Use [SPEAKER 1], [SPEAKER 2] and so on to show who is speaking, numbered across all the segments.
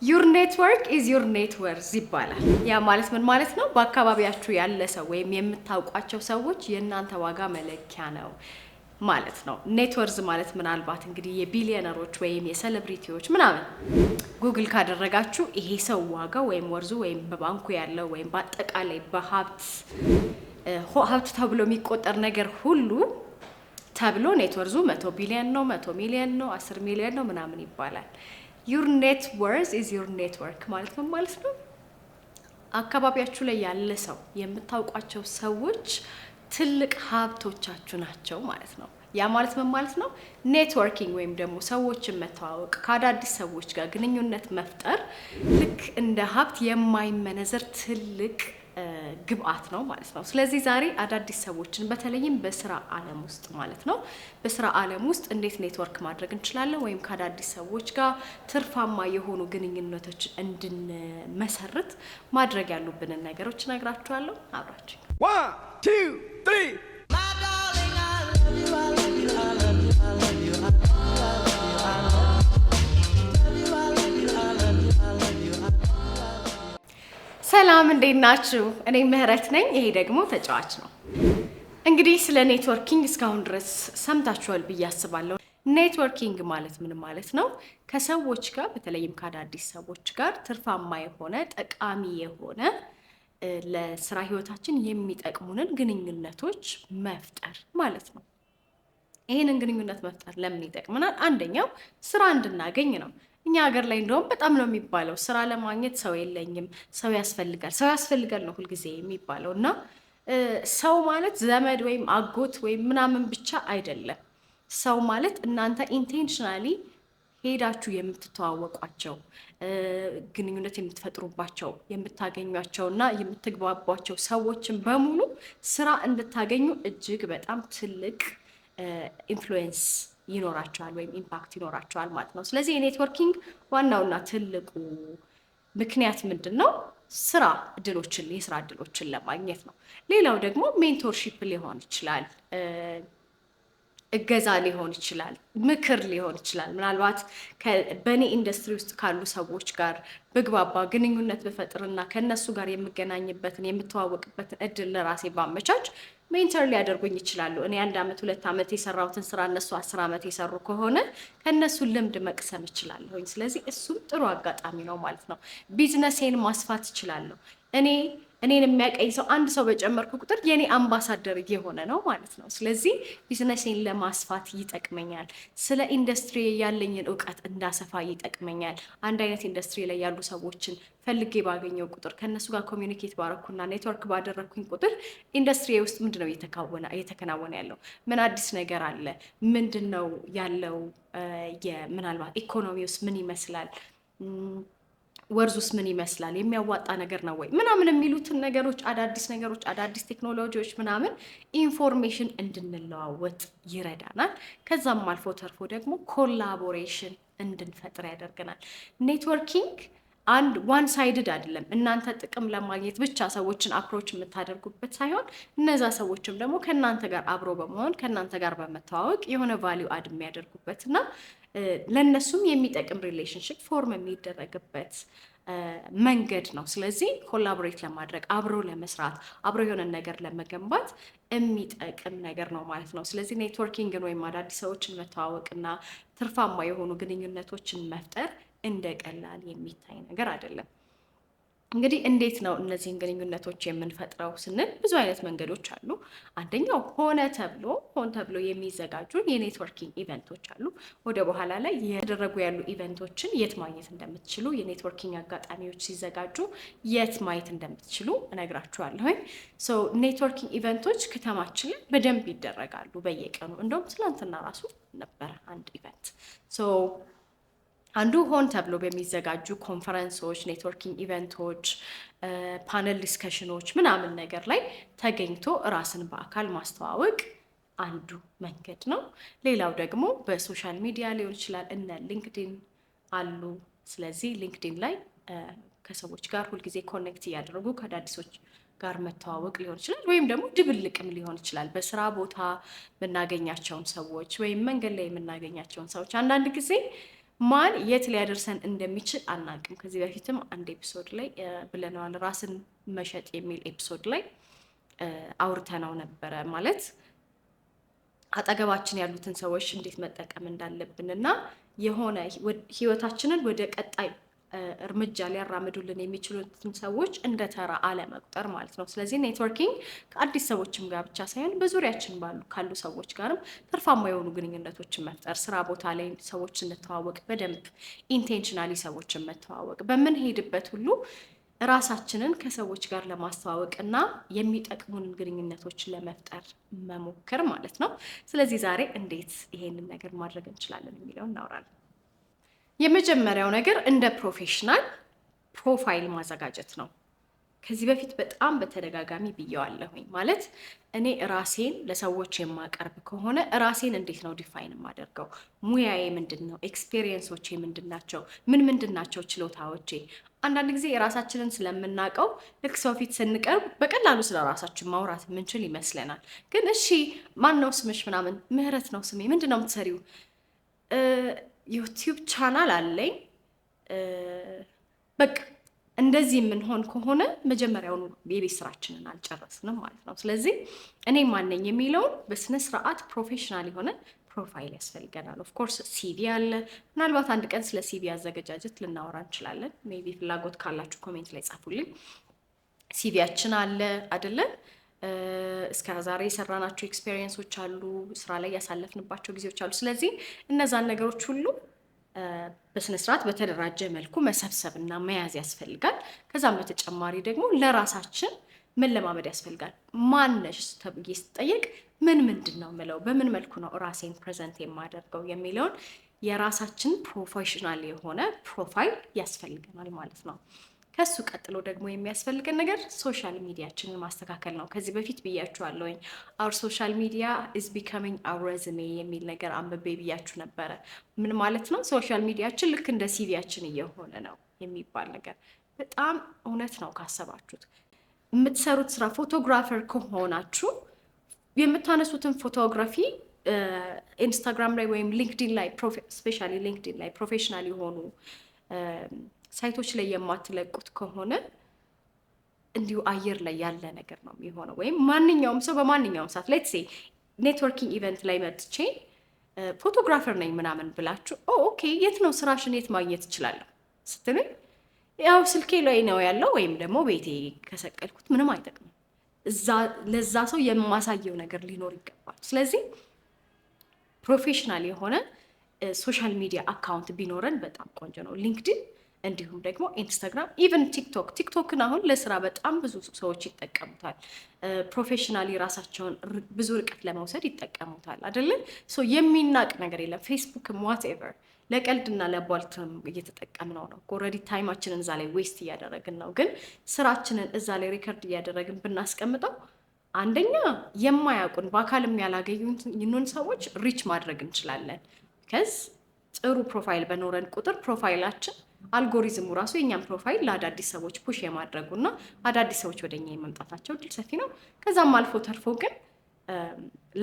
[SPEAKER 1] your network is your net worth ይባላል። ያ ማለት ምን ማለት ነው? በአካባቢያችሁ ያለ ሰው ወይም የምታውቋቸው ሰዎች የእናንተ ዋጋ መለኪያ ነው ማለት ነው። ኔት ወርዝ ማለት ምናልባት እንግዲህ የቢሊዮነሮች ወይም የሴሌብሪቲዎች ምናምን ጉግል ካደረጋችሁ ይሄ ሰው ዋጋ ወይም ወርዙ ወይም በባንኩ ያለው ወይም በአጠቃላይ ሀብት ተብሎ የሚቆጠር ነገር ሁሉ ተብሎ ኔት ወርዙ 100 ቢሊዮን ነው፣ 100 ሚሊዮን ነው፣ 10 ሚሊዮን ነው ምናምን ይባላል። your net worth is your network ማለት ምን ማለት ነው? አካባቢያችሁ ላይ ያለ ሰው የምታውቋቸው ሰዎች ትልቅ ሀብቶቻችሁ ናቸው ማለት ነው። ያ ማለት ምን ማለት ነው? ኔትወርኪንግ ወይም ደግሞ ሰዎችን መተዋወቅ፣ ከአዳዲስ ሰዎች ጋር ግንኙነት መፍጠር ልክ እንደ ሀብት የማይመነዘር ትልቅ ግብአት ነው ማለት ነው። ስለዚህ ዛሬ አዳዲስ ሰዎችን በተለይም በስራ ዓለም ውስጥ ማለት ነው በስራ ዓለም ውስጥ እንዴት ኔትወርክ ማድረግ እንችላለን ወይም ከአዳዲስ ሰዎች ጋር ትርፋማ የሆኑ ግንኙነቶች እንድንመሰርት ማድረግ ያሉብንን ነገሮች እነግራችኋለሁ። አብራችሁ
[SPEAKER 2] 1 2 3
[SPEAKER 1] ሰላም እንዴት ናችሁ? እኔ ምህረት ነኝ። ይሄ ደግሞ ተጫዋች ነው። እንግዲህ ስለ ኔትወርኪንግ እስካሁን ድረስ ሰምታችኋል ብዬ አስባለሁ። ኔትወርኪንግ ማለት ምን ማለት ነው? ከሰዎች ጋር በተለይም ከአዳዲስ ሰዎች ጋር ትርፋማ የሆነ ጠቃሚ የሆነ ለስራ ህይወታችን የሚጠቅሙንን ግንኙነቶች መፍጠር ማለት ነው። ይሄንን ግንኙነት መፍጠር ለምን ይጠቅመናል? አንደኛው ስራ እንድናገኝ ነው። እኛ ሀገር ላይ እንደውም በጣም ነው የሚባለው ስራ ለማግኘት ሰው የለኝም፣ ሰው ያስፈልጋል ነው ሁልጊዜ የሚባለው። እና ሰው ማለት ዘመድ ወይም አጎት ወይም ምናምን ብቻ አይደለም። ሰው ማለት እናንተ ኢንቴንሽናሊ ሄዳችሁ የምትተዋወቋቸው ግንኙነት የምትፈጥሩባቸው የምታገኟቸው እና የምትግባቧቸው ሰዎችን በሙሉ ስራ እንድታገኙ እጅግ በጣም ትልቅ ኢንፍሉዌንስ ይኖራቸዋል ወይም ኢምፓክት ይኖራቸዋል ማለት ነው። ስለዚህ የኔትወርኪንግ ዋናውና ትልቁ ምክንያት ምንድን ነው? የስራ እድሎችን ለማግኘት ነው። ሌላው ደግሞ ሜንቶርሺፕ ሊሆን ይችላል፣ እገዛ ሊሆን ይችላል፣ ምክር ሊሆን ይችላል። ምናልባት በእኔ ኢንዱስትሪ ውስጥ ካሉ ሰዎች ጋር በግባባ ግንኙነት በፈጥርና ከነሱ ጋር የምገናኝበትን የምተዋወቅበትን እድል ለራሴ ባመቻች ሜንተር ሊያደርጉኝ ይችላሉ። እኔ 1 ዓመት 2 ዓመት የሰራሁትን ስራ እነሱ 10 ዓመት የሰሩ ከሆነ ከነሱ ልምድ መቅሰም እችላለሁኝ። ስለዚህ እሱም ጥሩ አጋጣሚ ነው ማለት ነው። ቢዝነሴን ማስፋት እችላለሁ። እኔን የሚያቀኝ ሰው አንድ ሰው በጨመርኩ ቁጥር የኔ አምባሳደር እየሆነ ነው ማለት ነው። ስለዚህ ቢዝነሴን ለማስፋት ይጠቅመኛል። ስለ ኢንዱስትሪ ያለኝን እውቀት እንዳሰፋ ይጠቅመኛል። አንድ አይነት ኢንዱስትሪ ላይ ያሉ ሰዎችን ፈልጌ ባገኘው ቁጥር ከነሱ ጋር ኮሚኒኬት ባረኩና ኔትወርክ ባደረኩኝ ቁጥር ኢንዱስትሪ ውስጥ ምንድነው እየተከናወነ ያለው? ምን አዲስ ነገር አለ? ምንድነው ያለው? ምናልባት ኢኮኖሚ ውስጥ ምን ይመስላል? ወርዙስ ምን ይመስላል? የሚያዋጣ ነገር ነው ወይ ምናምን የሚሉትን ነገሮች አዳዲስ ቴክኖሎጂዎች ምናምን ኢንፎርሜሽን እንድንለዋወጥ ይረዳናል። ከዛም አልፎ ተርፎ ደግሞ ኮላቦሬሽን እንድንፈጥር ያደርገናል። ኔትወርኪንግ ዋን ሳይድድ አይደለም። እናንተ ጥቅም ለማግኘት ብቻ ሰዎችን አፕሮች የምታደርጉበት ሳይሆን እነዛ ሰዎችም ደግሞ ከእናንተ ጋር አብሮ በመሆን ከእናንተ ጋር በመተዋወቅ የሆነ ቫሊዩ አድ የሚያደርጉበት እና ለእነሱም የሚጠቅም ሪሌሽንሽፕ ፎርም የሚደረግበት መንገድ ነው። ስለዚህ ኮላቦሬት ለማድረግ አብሮ ለመስራት አብሮ የሆነ ነገር ለመገንባት የሚጠቅም ነገር ነው ማለት ነው። ስለዚህ ኔትወርኪንግን ወይም አዳዲስ ሰዎችን መተዋወቅና ትርፋማ የሆኑ ግንኙነቶችን መፍጠር እንደ ቀላል የሚታይ ነገር አይደለም። እንግዲህ እንዴት ነው እነዚህን ግንኙነቶች የምንፈጥረው ስንል ብዙ አይነት መንገዶች አሉ። አንደኛው ሆን ተብሎ የሚዘጋጁ የኔትወርኪንግ ኢቨንቶች አሉ። ወደ በኋላ ላይ የተደረጉ ያሉ ኢቨንቶችን የት ማግኘት እንደምትችሉ፣ የኔትወርኪንግ አጋጣሚዎች ሲዘጋጁ የት ማየት እንደምትችሉ እነግራችኋለሁኝ። ኔትወርኪንግ ኢቨንቶች ከተማችን ላይ በደንብ ይደረጋሉ በየቀኑ። እንደውም ትናንትና ራሱ ነበረ አንድ ኢቨንት። አንዱ ሆን ተብሎ በሚዘጋጁ ኮንፈረንሶች፣ ኔትወርኪንግ ኢቨንቶች፣ ፓነል ዲስከሽኖች ምናምን ነገር ላይ ተገኝቶ ራስን በአካል ማስተዋወቅ አንዱ መንገድ ነው። ሌላው ደግሞ በሶሻል ሚዲያ ሊሆን ይችላል። እነ ሊንክዲን አሉ። ስለዚህ ሊንክዲን ላይ ከሰዎች ጋር ሁልጊዜ ኮኔክት እያደረጉ ከአዳዲሶች ጋር መተዋወቅ ሊሆን ይችላል። ወይም ደግሞ ድብልቅም ሊሆን ይችላል። በስራ ቦታ የምናገኛቸውን ሰዎች ወይም መንገድ ላይ የምናገኛቸውን ሰዎች አንዳንድ ጊዜ ማን የት ሊያደርሰን እንደሚችል አናውቅም። ከዚህ በፊትም አንድ ኤፒሶድ ላይ ብለነዋል። ራስን መሸጥ የሚል ኤፒሶድ ላይ አውርተነው ነበረ። ማለት አጠገባችን ያሉትን ሰዎች እንዴት መጠቀም እንዳለብን እና የሆነ ህይወታችንን ወደ ቀጣይ እርምጃ ሊያራምዱልን የሚችሉትን ሰዎች እንደ ተራ አለመቁጠር ማለት ነው። ስለዚህ ኔትወርኪንግ ከአዲስ ሰዎችም ጋር ብቻ ሳይሆን በዙሪያችን ካሉ ሰዎች ጋርም ትርፋማ የሆኑ ግንኙነቶችን መፍጠር፣ ስራ ቦታ ላይ ሰዎች እንተዋወቅ፣ በደንብ ኢንቴንሽናሊ ሰዎችን መተዋወቅ፣ በምንሄድበት ሁሉ ራሳችንን ከሰዎች ጋር ለማስተዋወቅ እና የሚጠቅሙን ግንኙነቶችን ለመፍጠር መሞከር ማለት ነው። ስለዚህ ዛሬ እንዴት ይሄንን ነገር ማድረግ እንችላለን የሚለውን እናወራለን። የመጀመሪያው ነገር እንደ ፕሮፌሽናል ፕሮፋይል ማዘጋጀት ነው። ከዚህ በፊት በጣም በተደጋጋሚ ብየዋለሁኝ። ማለት እኔ ራሴን ለሰዎች የማቀርብ ከሆነ ራሴን እንዴት ነው ዲፋይን የማደርገው? ሙያዬ ምንድን ነው? ኤክስፔሪየንሶቼ ምንድን ናቸው? ምንድን ናቸው ችሎታዎቼ? አንዳንድ ጊዜ የራሳችንን ስለምናውቀው ልክ ሰው ፊት ስንቀርብ በቀላሉ ስለ ራሳችን ማውራት የምንችል ይመስለናል። ግን እሺ ማን ነው ስምሽ? ምናምን ምህረት ነው ስሜ። ምንድን ነው የምትሰሪው? ዩቲዩብ ቻናል አለኝ። በቃ እንደዚህ የምንሆን ከሆነ መጀመሪያውኑ የቤት ስራችንን አልጨረስንም ማለት ነው። ስለዚህ እኔ ማነኝ የሚለውን በስነ ስርዓት ፕሮፌሽናል የሆነ ፕሮፋይል ያስፈልገናል። ኦፍኮርስ ሲቪ አለ። ምናልባት አንድ ቀን ስለ ሲቪ አዘገጃጀት ልናወራ እንችላለን። ሜይ ቢ ፍላጎት ካላችሁ ኮሜንት ላይ ጻፉልኝ። ሲቪያችን አለ አይደለም? እስከ ዛሬ የሰራናቸው ኤክስፔሪየንሶች አሉ፣ ስራ ላይ ያሳለፍንባቸው ጊዜዎች አሉ። ስለዚህ እነዛን ነገሮች ሁሉ በስነስርዓት በተደራጀ መልኩ መሰብሰብ እና መያዝ ያስፈልጋል። ከዛም በተጨማሪ ደግሞ ለራሳችን መለማመድ ያስፈልጋል። ማነሽ ተብዬ ስጠየቅ ምንድን ነው የምለው፣ በምን መልኩ ነው ራሴን ፕሬዘንት የማደርገው የሚለውን የራሳችን ፕሮፌሽናል የሆነ ፕሮፋይል ያስፈልገናል ማለት ነው። ከሱ ቀጥሎ ደግሞ የሚያስፈልገን ነገር ሶሻል ሚዲያችንን ማስተካከል ነው። ከዚህ በፊት ብያችኋለሁኝ አውር ሶሻል ሚዲያ ኢዝ ቢካሚንግ አውር ሬዝሜ የሚል ነገር አንብቤ ብያችሁ ነበረ። ምን ማለት ነው? ሶሻል ሚዲያችን ልክ እንደ ሲቪያችን እየሆነ ነው የሚባል ነገር በጣም እውነት ነው ካሰባችሁት። የምትሰሩት ስራ ፎቶግራፈር ከሆናችሁ የምታነሱትን ፎቶግራፊ ኢንስታግራም ላይ ወይም ሊንክዲን ላይ ስፔሻሊ ሊንክዲን ላይ ፕሮፌሽናል የሆኑ ሳይቶች ላይ የማትለቁት ከሆነ እንዲሁ አየር ላይ ያለ ነገር ነው የሚሆነው። ወይም ማንኛውም ሰው በማንኛውም ሰዓት ላይ ኔትወርኪንግ ኢቨንት ላይ መጥቼ ፎቶግራፈር ነኝ ምናምን ብላችሁ ኦኬ የት ነው ስራሽን የት ማግኘት እችላለሁ ስትሉኝ ያው ስልኬ ላይ ነው ያለው ወይም ደግሞ ቤቴ ከሰቀልኩት ምንም አይጠቅምም። ለዛ ሰው የማሳየው ነገር ሊኖር ይገባል። ስለዚህ ፕሮፌሽናል የሆነ ሶሻል ሚዲያ አካውንት ቢኖረን በጣም ቆንጆ ነው። ሊንክድን እንዲሁም ደግሞ ኢንስታግራም፣ ኢቨን ቲክቶክን አሁን ለስራ በጣም ብዙ ሰዎች ይጠቀሙታል። ፕሮፌሽናሊ ራሳቸውን ብዙ ርቀት ለመውሰድ ይጠቀሙታል አይደለም? የሚናቅ ነገር የለም። ፌስቡክም ዋትኤቨር ለቀልድና ለቧልትም እየተጠቀምነው ነው። ኦልሬዲ ታይማችንን እዛ ላይ ዌስት እያደረግን ነው። ግን ስራችንን እዛ ላይ ሪከርድ እያደረግን ብናስቀምጠው አንደኛ የማያውቁን በአካልም ያላገኙን ሰዎች ሪች ማድረግ እንችላለን። ከዚ ጥሩ ፕሮፋይል በኖረን ቁጥር ፕሮፋይላችን አልጎሪዝሙ ራሱ የኛን ፕሮፋይል ለአዳዲስ ሰዎች ፑሽ የማድረጉና አዳዲስ ሰዎች ወደኛ የመምጣታቸው እድል ሰፊ ነው። ከዛም አልፎ ተርፎ ግን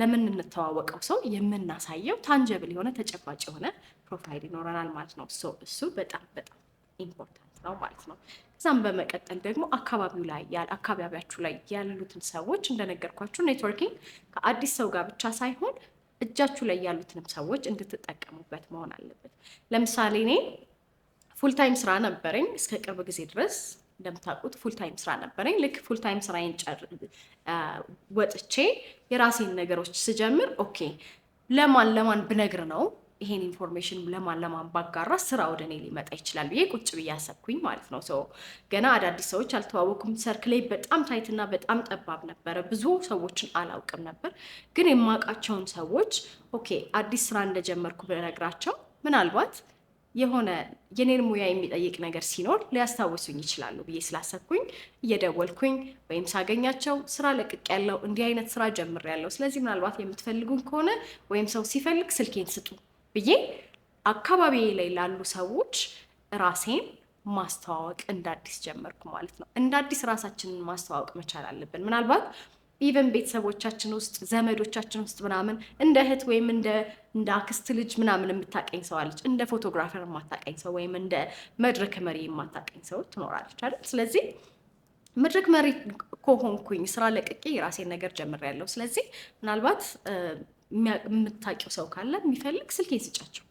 [SPEAKER 1] ለምንተዋወቀው ሰው የምናሳየው ታንጀብል የሆነ ተጨባጭ የሆነ ፕሮፋይል ይኖረናል ማለት ነው። እሱ በጣም በጣም ኢምፖርታንት ነው ማለት ነው። ከዛም በመቀጠል ደግሞ አካባቢያችሁ ላይ ያሉትን ሰዎች እንደነገርኳችሁ ኔትወርኪንግ ከአዲስ ሰው ጋር ብቻ ሳይሆን እጃችሁ ላይ ያሉትንም ሰዎች እንድትጠቀሙበት መሆን አለበት። ለምሳሌ እኔ ፉልታይም ስራ ነበረኝ እስከ ቅርብ ጊዜ ድረስ እንደምታውቁት ፉልታይም ስራ ነበረኝ። ልክ ፉልታይም ስራዬን ወጥቼ የራሴን ነገሮች ስጀምር ኦኬ ለማን ብነግር ነው ይሄን ኢንፎርሜሽን ለማን ባጋራ ስራ ወደ እኔ ሊመጣ ይችላል ብዬ ቁጭ ብዬ አሰብኩኝ ማለት ነው። ገና አዳዲስ ሰዎች አልተዋወኩም። ሰርክሌ በጣም ታይትና በጣም ጠባብ ነበረ። ብዙ ሰዎችን አላውቅም ነበር። ግን የማውቃቸውን ሰዎች ኦኬ አዲስ ስራ እንደጀመርኩ ብነግራቸው ምናልባት የሆነ የኔን ሙያ የሚጠይቅ ነገር ሲኖር ሊያስታውሱኝ ይችላሉ ብዬ ስላሰብኩኝ እየደወልኩኝ ወይም ሳገኛቸው ስራ ለቅቅ ያለው እንዲህ አይነት ስራ ጀምር ያለው ስለዚህ ምናልባት የምትፈልጉን ከሆነ ወይም ሰው ሲፈልግ ስልኬን ስጡ ብዬ አካባቢ ላይ ላሉ ሰዎች ራሴን ማስተዋወቅ እንዳዲስ ጀመርኩ ማለት ነው። እንዳዲስ ራሳችንን ማስተዋወቅ መቻል አለብን። ምናልባት ኢቨን ቤተሰቦቻችን ውስጥ ዘመዶቻችን ውስጥ ምናምን እንደ እህት ወይም እንደ አክስት ልጅ ምናምን የምታቀኝ ሰው አለች። እንደ ፎቶግራፈር የማታቀኝ ሰው ወይም እንደ መድረክ መሪ የማታቀኝ ሰው ትኖራለች አይደል? ስለዚህ መድረክ መሪ ከሆንኩኝ ስራ ለቅቄ የራሴን ነገር ጀምሬያለሁ። ስለዚህ ምናልባት የምታውቂው ሰው ካለ የሚፈልግ ስልኬን ስጫቸው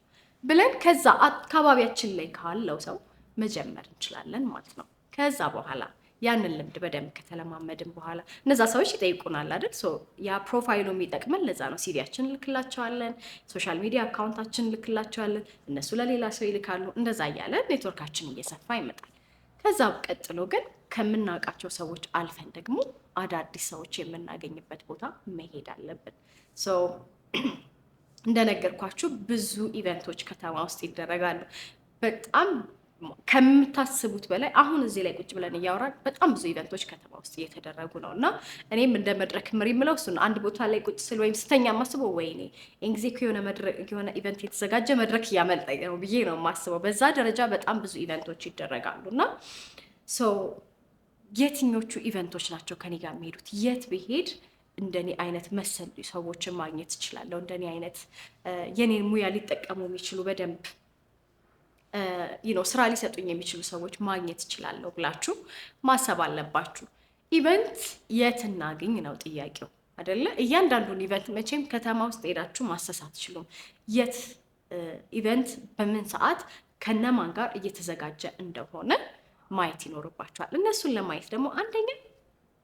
[SPEAKER 1] ብለን ከዛ አካባቢያችን ላይ ካለው ሰው መጀመር እንችላለን ማለት ነው። ከዛ በኋላ ያንን ልምድ በደንብ ከተለማመድን በኋላ እነዛ ሰዎች ይጠይቁናል አይደል? ያ ፕሮፋይሉ የሚጠቅመን ለዛ ነው። ሲቪያችን ልክላቸዋለን፣ ሶሻል ሚዲያ አካውንታችን ልክላቸዋለን፣ እነሱ ለሌላ ሰው ይልካሉ። እንደዛ እያለ ኔትወርካችን እየሰፋ ይመጣል። ከዛ ቀጥሎ ግን ከምናውቃቸው ሰዎች አልፈን ደግሞ አዳዲስ ሰዎች የምናገኝበት ቦታ መሄድ አለብን። እንደነገርኳችሁ ብዙ ኢቨንቶች ከተማ ውስጥ ይደረጋሉ። በጣም ከምታስቡት በላይ አሁን እዚህ ላይ ቁጭ ብለን እያወራን በጣም ብዙ ኢቨንቶች ከተማ ውስጥ እየተደረጉ ነው እና እኔም እንደ መድረክ ምሪ የምለው እሱን አንድ ቦታ ላይ ቁጭ ስል ወይም ስተኛ የማስበው ወይኔ ጊዜ የሆነ ኢቨንት የተዘጋጀ መድረክ እያመልጠኝ ነው ብዬ ነው የማስበው። በዛ ደረጃ በጣም ብዙ ኢቨንቶች ይደረጋሉ እና የትኞቹ ኢቨንቶች ናቸው ከኔ ጋር የሚሄዱት? የት ብሄድ እንደኔ አይነት መሰል ሰዎችን ማግኘት እችላለሁ? እንደኔ አይነት የኔን ሙያ ሊጠቀሙ የሚችሉ በደንብ ስራ ሊሰጡኝ የሚችሉ ሰዎች ማግኘት እችላለሁ ብላችሁ ማሰብ አለባችሁ። ኢቨንት የት እናገኝ ነው ጥያቄው አይደለ? እያንዳንዱን ኢቨንት መቼም ከተማ ውስጥ ሄዳችሁ ማሰስ አትችሉም። የት ኢቨንት በምን ሰዓት ከነማን ጋር እየተዘጋጀ እንደሆነ ማየት ይኖርባችኋል። እነሱን ለማየት ደግሞ አንደኛ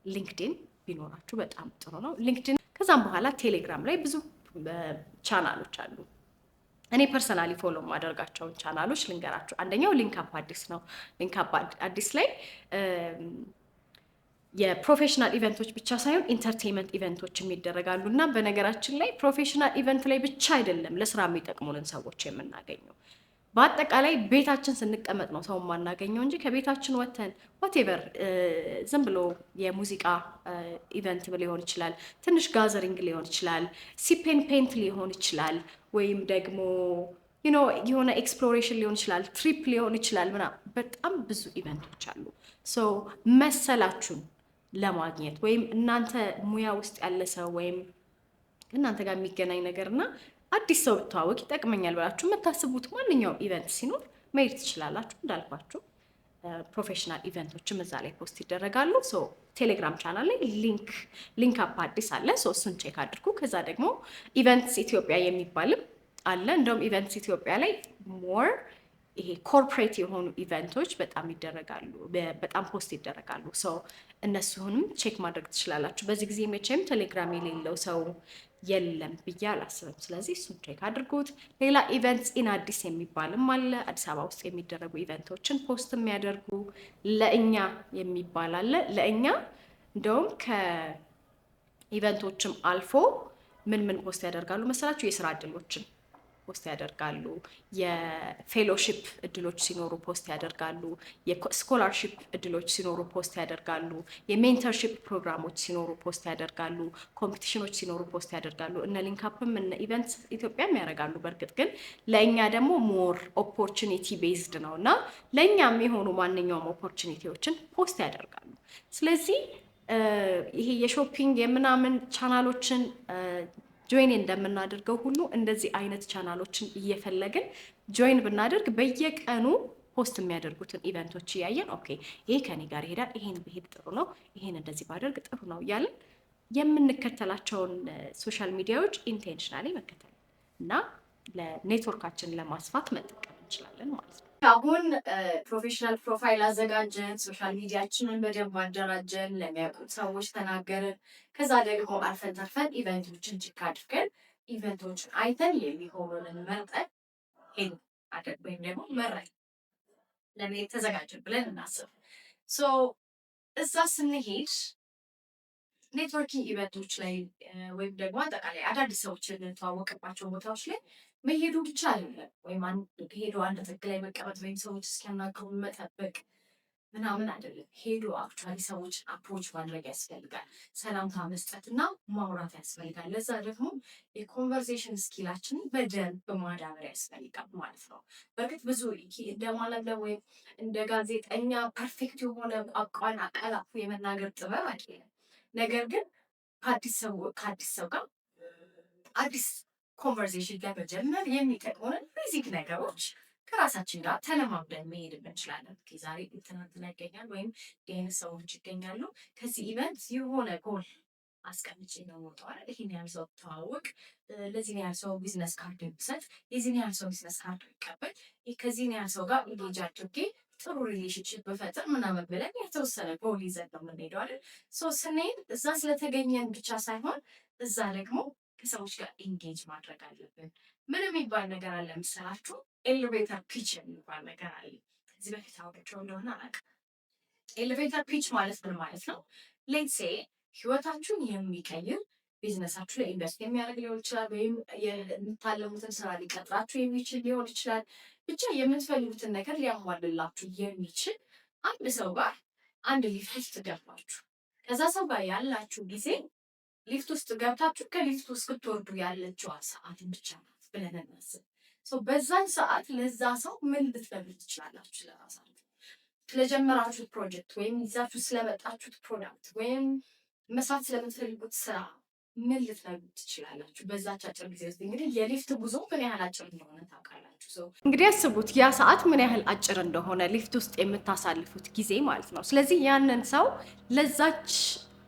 [SPEAKER 1] ሊንክድን ቢኖራችሁ በጣም ጥሩ ነው። ሊንክድን። ከዛም በኋላ ቴሌግራም ላይ ብዙ ቻናሎች አሉ። እኔ ፐርሰናሊ ፎሎ የማደርጋቸውን ቻናሎች ልንገራችሁ። አንደኛው ሊንክ አፕ አዲስ ነው። ሊንክ አፕ አዲስ ላይ የፕሮፌሽናል ኢቨንቶች ብቻ ሳይሆን ኢንተርቴንመንት ኢቨንቶችም ይደረጋሉ እና በነገራችን ላይ ፕሮፌሽናል ኢቨንት ላይ ብቻ አይደለም ለስራ የሚጠቅሙንን ሰዎች የምናገኘው። በአጠቃላይ ቤታችን ስንቀመጥ ነው ሰው የማናገኘው እንጂ ከቤታችን ወተን ዋቴቨር ዝም ብሎ የሙዚቃ ኢቨንት ሊሆን ይችላል፣ ትንሽ ጋዘሪንግ ሊሆን ይችላል፣ ሲፔን ፔንት ሊሆን ይችላል፣ ወይም ደግሞ የሆነ ኤክስፕሎሬሽን ሊሆን ይችላል፣ ትሪፕ ሊሆን ይችላል ምናምን በጣም ብዙ ኢቨንቶች አሉ። መሰላችሁን ለማግኘት ወይም እናንተ ሙያ ውስጥ ያለ ሰው ወይም እናንተ ጋር የሚገናኝ ነገርና አዲስ ሰው ብትዋወቅ ይጠቅመኛል ብላችሁ የምታስቡት ማንኛውም ኢቨንት ሲኖር መሄድ ትችላላችሁ። እንዳልኳችሁ ፕሮፌሽናል ኢቨንቶችም እዛ ላይ ፖስት ይደረጋሉ። ቴሌግራም ቻናል ላይ ሊንክ አፕ አዲስ አለ። እሱን ቼክ አድርጉ። ከዛ ደግሞ ኢቨንትስ ኢትዮጵያ የሚባልም አለ። እንደውም ኢቨንትስ ኢትዮጵያ ላይ ሞር ይሄ ኮርፖሬት የሆኑ ኢቨንቶች በጣም ይደረጋሉ፣ በጣም ፖስት ይደረጋሉ። እነሱንም ቼክ ማድረግ ትችላላችሁ። በዚህ ጊዜ መቼም ቴሌግራም የሌለው ሰው የለም ብዬ አላስብም። ስለዚህ እሱን ቼክ አድርጉት። ሌላ ኢቨንትስ ኢን አዲስ የሚባልም አለ። አዲስ አበባ ውስጥ የሚደረጉ ኢቨንቶችን ፖስት የሚያደርጉ ለእኛ የሚባል አለ። ለእኛ እንደውም ከኢቨንቶችም አልፎ ምን ፖስት ያደርጋሉ መሰላችሁ? የስራ እድሎችን ፖስት ያደርጋሉ። የፌሎሺፕ እድሎች ሲኖሩ ፖስት ያደርጋሉ። የስኮላርሺፕ እድሎች ሲኖሩ ፖስት ያደርጋሉ። የሜንተርሺፕ ፕሮግራሞች ሲኖሩ ፖስት ያደርጋሉ። ኮምፒቲሽኖች ሲኖሩ ፖስት ያደርጋሉ። እነ ሊንክአፕም እነ ኢቨንትስ ኢትዮጵያም ያደርጋሉ። በእርግጥ ግን ለእኛ ደግሞ ሞር ኦፖርቹኒቲ ቤዝድ ነው እና ለእኛ የሚሆኑ ማንኛውም ኦፖርቹኒቲዎችን ፖስት ያደርጋሉ። ስለዚህ ይሄ የሾፒንግ የምናምን ቻናሎችን ጆይን እንደምናደርገው ሁሉ እንደዚህ አይነት ቻናሎችን እየፈለግን ጆይን ብናደርግ በየቀኑ ፖስት የሚያደርጉትን ኢቨንቶች እያየን ኦኬ ይሄ ከኔ ጋር ይሄዳል፣ ይሄን ብሄድ ጥሩ ነው፣ ይሄን እንደዚህ ባደርግ ጥሩ ነው እያለን የምንከተላቸውን ሶሻል ሚዲያዎች ኢንቴንሽናሊ መከተል እና ለኔትወርካችን ለማስፋት መጠቀም እንችላለን ማለት ነው። አሁን ፕሮፌሽናል ፕሮፋይል አዘጋጀን፣ ሶሻል ሚዲያችንን በደንብ አደራጀን፣ ለሚያውቁት ሰዎች ተናገርን። ከዛ ደግሞ አልፈን ተርፈን ኢቨንቶችን ቼክ አድርገን ኢቨንቶችን አይተን የሚሆኑንን መርጠን ሄድ አደግ ወይም ደግሞ መረጥ ለመሄድ ተዘጋጀን ብለን እናስብ። እዛ ስንሄድ ኔትወርኪንግ ኢቨንቶች ላይ ወይም ደግሞ አጠቃላይ አዳዲስ ሰዎችን የምንተዋወቅባቸው ቦታዎች ላይ መሄዱ ብቻ አይደለም። ወይም ሄዶ አንድ ጥግ ላይ መቀመጥ ወይም ሰዎች እስኪያናግሩ መጠበቅ ምናምን አይደለም። ሄዶ አክቹዋሊ ሰዎችን አፕሮች ማድረግ ያስፈልጋል። ሰላምታ መስጠት እና ማውራት ያስፈልጋል። ለዛ ደግሞ የኮንቨርሴሽን ስኪላችንን በደንብ ማዳበር ያስፈልጋል ማለት ነው። በእርግጥ ብዙ እንደማለት ወይም እንደ ጋዜጠኛ ፐርፌክት የሆነ አቋን አቀላጥፎ የመናገር ጥበብ አይደለም። ነገር ግን ከአዲስ ሰው ጋር አዲስ ኮንቨርሴሽን ለመጀመር የሚጠቅሙንን ቤዚክ ነገሮች ከራሳችን ጋር ተለማምደን መሄድ እንችላለን። ዛሬ ትናንትና ይገኛል ወይም ይህን ሰዎች ይገኛሉ። ከዚህ ኢቨንት የሆነ ጎል አስቀምጬ ነው ወጣዋል። ይህን ያህል ሰው ተዋወቅ፣ ለዚህን ያህል ሰው ቢዝነስ ካርድ ብሰጥ፣ የዚህን ያህል ሰው ቢዝነስ ካርድ ይቀበል፣ ከዚህን ያህል ሰው ጋር ኢንጌጅ አድርጌ ጥሩ ሪሌሽንሽፕ በፈጥር ምናምን ብለን የተወሰነ ጎል ይዘን ነው የምንሄደው አይደል? ስንሄድ እዛ ስለተገኘን ብቻ ሳይሆን እዛ ደግሞ ከሰዎች ጋር ኢንጌጅ ማድረግ አለብን። ምን የሚባል ነገር አለ መሰላችሁ? ኤሌቬተር ፒች የሚባል ነገር አለ። ከዚህ በፊት አውርቼው እንደሆነ አላውቅም። ኤሌቬተር ፒች ማለት ምን ማለት ነው? ሌትስ ሴ ህይወታችሁን የሚቀይር ቢዝነሳችሁ ላይ ኢንቨስት የሚያደርግ ሊሆን ይችላል፣ ወይም የምታለሙትን ስራ ሊቀጥራችሁ የሚችል ሊሆን ይችላል። ብቻ የምትፈልጉትን ነገር ሊያሟልላችሁ የሚችል አንድ ሰው ጋር አንድ ሊፍት ውስጥ ገባችሁ። ከዛ ሰው ጋር ያላችሁ ጊዜ ሊፍት ውስጥ ገብታችሁ ከሊፍቱ እስክትወርዱ ያለችዋ ሰዓትን ብቻ ናት ብለን እናስብ። በዛን ሰዓት ለዛ ሰው ምን ልትነግሩ ትችላላችሁ? ለራሳችሁ ስለጀመራችሁት ፕሮጀክት ወይም ይዛችሁ ስለመጣችሁት ፕሮዳክት ወይም መስራት ስለምትፈልጉት ስራ ምን ልትነግሩ ትችላላችሁ? በዛች አጭር ጊዜ ውስጥ እንግዲህ የሊፍት ጉዞ ምን ያህል አጭር እንደሆነ ታውቃላችሁ። እንግዲህ ያስቡት ያ ሰዓት ምን ያህል አጭር እንደሆነ ሊፍት ውስጥ የምታሳልፉት ጊዜ ማለት ነው። ስለዚህ ያንን ሰው ለዛች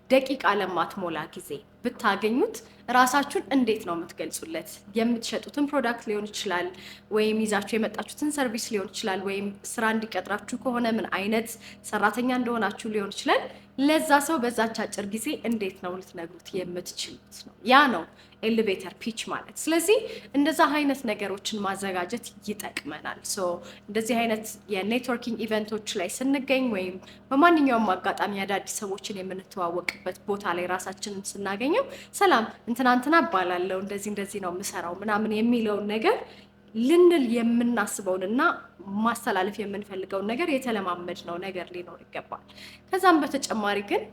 [SPEAKER 1] ደቂቃ ለማትሞላ ጊዜ ብታገኙት ራሳችሁን እንዴት ነው የምትገልጹለት? የምትሸጡትን ፕሮዳክት ሊሆን ይችላል፣ ወይም ይዛችሁ የመጣችሁትን ሰርቪስ ሊሆን ይችላል፣ ወይም ስራ እንዲቀጥራችሁ ከሆነ ምን አይነት ሰራተኛ እንደሆናችሁ ሊሆን ይችላል። ለዛ ሰው በዛች አጭር ጊዜ እንዴት ነው ልትነግሩት የምትችሉት ነው። ያ ነው ኤሌቬተር ፒች ማለት። ስለዚህ እንደዛ አይነት ነገሮችን ማዘጋጀት ይጠቅመናል። እንደዚህ አይነት የኔትወርኪንግ ኢቨንቶች ላይ ስንገኝ ወይም በማንኛውም አጋጣሚ አዳዲስ ሰዎችን የምንተዋወቅበት ቦታ ላይ ራሳችንን ስናገኘው ሰላም እንትና እባላለሁ እንደዚህ ነው የምሰራው ምናምን የሚለውን ነገር ልንል የምናስበውን እና ማስተላለፍ የምንፈልገውን ነገር የተለማመድነው ነገር ሊኖር ይገባል። ከዛም በተጨማሪ ግን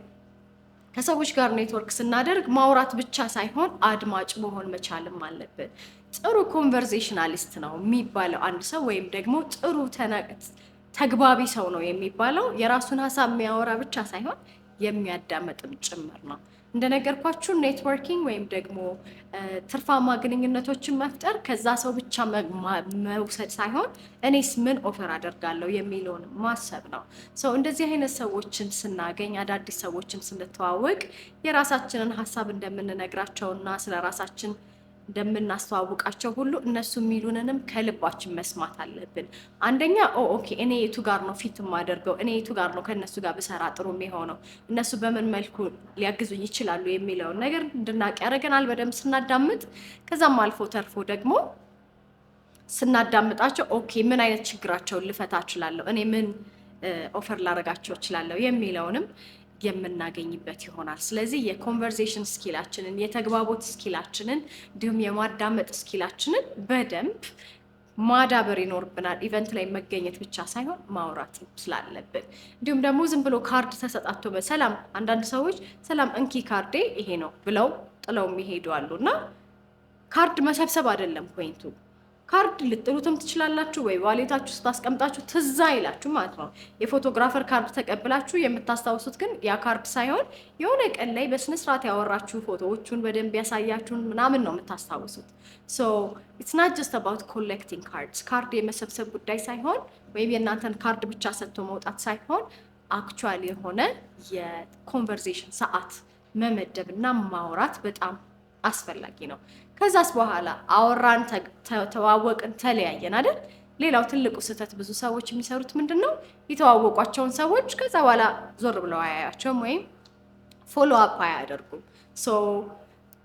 [SPEAKER 1] ከሰዎች ጋር ኔትወርክ ስናደርግ ማውራት ብቻ ሳይሆን አድማጭ መሆን መቻልም አለብን። ጥሩ ኮንቨርሴሽናሊስት ነው የሚባለው አንድ ሰው ወይም ደግሞ ጥሩ ተግባቢ ሰው ነው የሚባለው የራሱን ሀሳብ የሚያወራ ብቻ ሳይሆን የሚያዳምጥም ጭምር ነው። እንደነገርኳችሁ ኔትወርኪንግ ወይም ደግሞ ትርፋማ ግንኙነቶችን መፍጠር ከዛ ሰው ብቻ መውሰድ ሳይሆን እኔስ ምን ኦፈር አደርጋለሁ የሚለውን ማሰብ ነው። እንደዚህ አይነት ሰዎችን ስናገኝ አዳዲስ ሰዎችን ስንተዋወቅ የራሳችንን ሀሳብ እንደምንነግራቸውና ስለ ራሳችን እንደምናስተዋውቃቸው ሁሉ እነሱ የሚሉንንም ከልባችን መስማት አለብን። አንደኛ ኦኬ እኔ የቱ ጋር ነው ፊት የማደርገው፣ እኔ የቱ ጋር ነው ከእነሱ ጋር ብሰራ ጥሩ የሚሆነው፣ እነሱ በምን መልኩ ሊያግዙኝ ይችላሉ የሚለውን ነገር እንድናውቅ ያደርገናል በደንብ ስናዳምጥ። ከዛም አልፎ ተርፎ ደግሞ ስናዳምጣቸው ኦኬ ምን አይነት ችግራቸውን ልፈታ እችላለሁ፣ እኔ ምን ኦፈር ላደርጋቸው እችላለሁ የሚለውንም የምናገኝበት ይሆናል። ስለዚህ የኮንቨርሴሽን ስኪላችንን፣ የተግባቦት ስኪላችንን እንዲሁም የማዳመጥ ስኪላችንን በደንብ ማዳበር ይኖርብናል። ኢቨንት ላይ መገኘት ብቻ ሳይሆን ማውራት ስላለብን። እንዲሁም ደግሞ ዝም ብሎ ካርድ ተሰጣቶ በሰላም አንዳንድ ሰዎች ሰላም እንኪ ካርዴ ይሄ ነው ብለው ጥለው የሚሄዱ አሉ እና ካርድ መሰብሰብ አይደለም ፖይንቱ። ካርድ ልጥሉትም ትችላላችሁ ወይ ዋሌታችሁ ስታስቀምጣችሁ ትዝ አይላችሁ ማለት ነው። የፎቶግራፈር ካርድ ተቀብላችሁ የምታስታውሱት ግን ያ ካርድ ሳይሆን የሆነ ቀን ላይ በስነ ስርዓት ያወራችሁ ፎቶዎቹን በደንብ ያሳያችሁን ምናምን ነው የምታስታውሱት። ኢትስ ናት ጀስት አባውት ኮሌክቲንግ ካርድስ። ካርድ የመሰብሰብ ጉዳይ ሳይሆን ወይም የእናንተን ካርድ ብቻ ሰጥቶ መውጣት ሳይሆን አክቹዋሊ የሆነ የኮንቨርሴሽን ሰዓት መመደብ እና ማውራት በጣም አስፈላጊ ነው። ከዛስ በኋላ አወራን፣ ተዋወቅን፣ ተለያየን አይደል? ሌላው ትልቁ ስህተት ብዙ ሰዎች የሚሰሩት ምንድነው? የተዋወቋቸውን ሰዎች ከዛ በኋላ ዞር ብለው አያያቸውም ወይም ፎሎ አፕ አያደርጉም።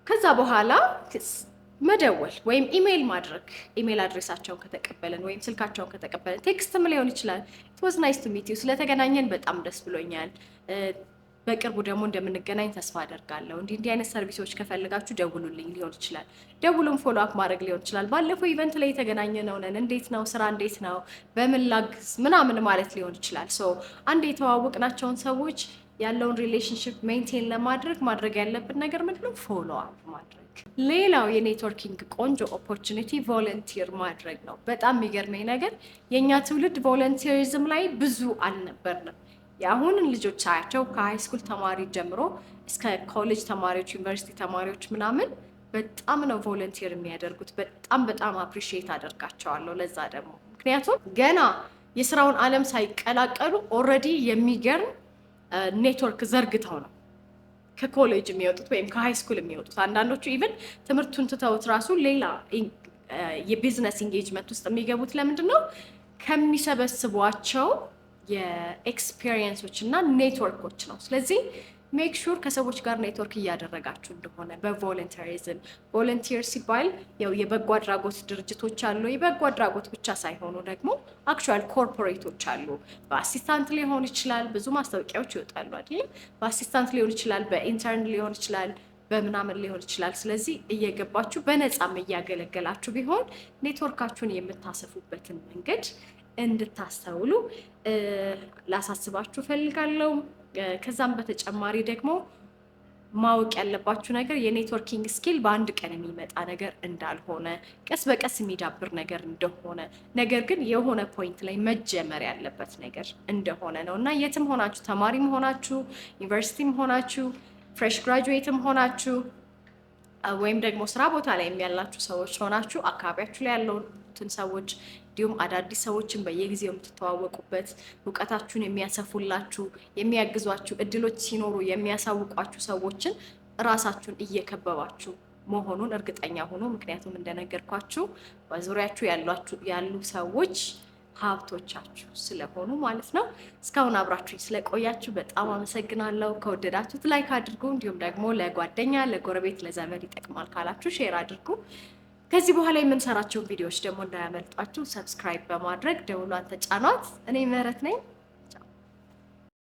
[SPEAKER 1] ከዛ በኋላ መደወል ወይም ኢሜይል ማድረግ፣ ኢሜይል አድሬሳቸውን ከተቀበልን ወይም ስልካቸውን ከተቀበልን ቴክስትም ሊሆን ይችላል። ኢት ዋዝ ናይስ ቱ ሚት ዩ፣ ስለተገናኘን በጣም ደስ ብሎኛል፣ በቅርቡ ደግሞ እንደምንገናኝ ተስፋ አደርጋለሁ፣ እንዲህ አይነት ሰርቪሶች ከፈልጋችሁ ደውሉልኝ ሊሆን ይችላል። ደውሉም ፎሎ አፕ ማድረግ ሊሆን ይችላል። ባለፈው ኢቨንት ላይ የተገናኘነው ነን፣ እንዴት ነው ስራ፣ እንዴት ነው፣ በምን ላግዝ ምናምን ማለት ሊሆን ይችላል። አንድ የተዋወቅናቸውን ሰዎች ያለውን ሪሌሽንሽፕ ሜንቴን ለማድረግ ማድረግ ያለብን ነገር ምንድነው? ፎሎ አፕ ማድረግ። ሌላው የኔትወርኪንግ ቆንጆ ኦፖርቹኒቲ ቮለንቲር ማድረግ ነው። በጣም የሚገርመኝ ነገር የእኛ ትውልድ ቮለንቲሪዝም ላይ ብዙ አልነበርንም። የአሁንን ልጆች ሳያቸው ከሃይ ስኩል ተማሪ ጀምሮ እስከ ኮሌጅ ተማሪዎች፣ ዩኒቨርሲቲ ተማሪዎች ምናምን በጣም ነው ቮለንቲር የሚያደርጉት። በጣም አፕሪሺየት አደርጋቸዋለሁ። ለዛ ደግሞ ምክንያቱም ገና የስራውን ዓለም ሳይቀላቀሉ ኦልሬዲ የሚገርም ኔትወርክ ዘርግተው ነው ከኮሌጅ የሚወጡት ወይም ከሃይ ስኩል የሚወጡት። አንዳንዶቹ ኢቭን ትምህርቱን ትተውት ራሱ ሌላ የቢዝነስ ኢንጌጅመንት ውስጥ የሚገቡት ለምንድን ነው? ከሚሰበስቧቸው የኤክስፔሪየንሶች እና ኔትወርኮች ነው። ስለዚህ ሜክ ሹር ከሰዎች ጋር ኔትወርክ እያደረጋችሁ እንደሆነ በቮለንተሪዝም። ቮለንቲር ሲባል ያው የበጎ አድራጎት ድርጅቶች አሉ። የበጎ አድራጎት ብቻ ሳይሆኑ ደግሞ አክቹዋል ኮርፖሬቶች አሉ። በአሲስታንት ሊሆን ይችላል፣ ብዙ ማስታወቂያዎች ይወጣሉ አይደል? በአሲስታንት ሊሆን ይችላል፣ በኢንተርን ሊሆን ይችላል፣ በምናምን ሊሆን ይችላል። ስለዚህ እየገባችሁ በነፃም እያገለገላችሁ ቢሆን ኔትወርካችሁን የምታሰፉበትን መንገድ እንድታስተውሉ ላሳስባችሁ ፈልጋለሁ። ከዛም በተጨማሪ ደግሞ ማወቅ ያለባችሁ ነገር የኔትወርኪንግ ስኪል በአንድ ቀን የሚመጣ ነገር እንዳልሆነ፣ ቀስ በቀስ የሚዳብር ነገር እንደሆነ፣ ነገር ግን የሆነ ፖይንት ላይ መጀመር ያለበት ነገር እንደሆነ ነው እና የትም ሆናችሁ ተማሪም ሆናችሁ ዩኒቨርሲቲም ሆናችሁ ፍሬሽ ግራጁዌትም ሆናችሁ ወይም ደግሞ ስራ ቦታ ላይ ያላችሁ ሰዎች ሆናችሁ አካባቢያችሁ ላይ ያሉትን ሰዎች እንዲሁም አዳዲስ ሰዎችን በየጊዜው የምትተዋወቁበት እውቀታችሁን የሚያሰፉላችሁ የሚያግዟችሁ እድሎች ሲኖሩ የሚያሳውቋችሁ ሰዎችን ራሳችሁን እየከበባችሁ መሆኑን እርግጠኛ ሆኖ። ምክንያቱም እንደነገርኳችሁ በዙሪያችሁ ያሉ ሰዎች ሀብቶቻችሁ ስለሆኑ ማለት ነው። እስካሁን አብራችሁኝ ስለቆያችሁ በጣም አመሰግናለሁ። ከወደዳችሁት ላይክ አድርጉ። እንዲሁም ደግሞ ለጓደኛ፣ ለጎረቤት፣ ለዘመድ ይጠቅማል ካላችሁ ሼር አድርጉ። ከዚህ በኋላ የምንሰራቸውን ቪዲዮዎች ደግሞ እንዳያመልጧችሁ ሰብስክራይብ በማድረግ ደውሏን ተጫኗት። እኔ ምህረት ነኝ።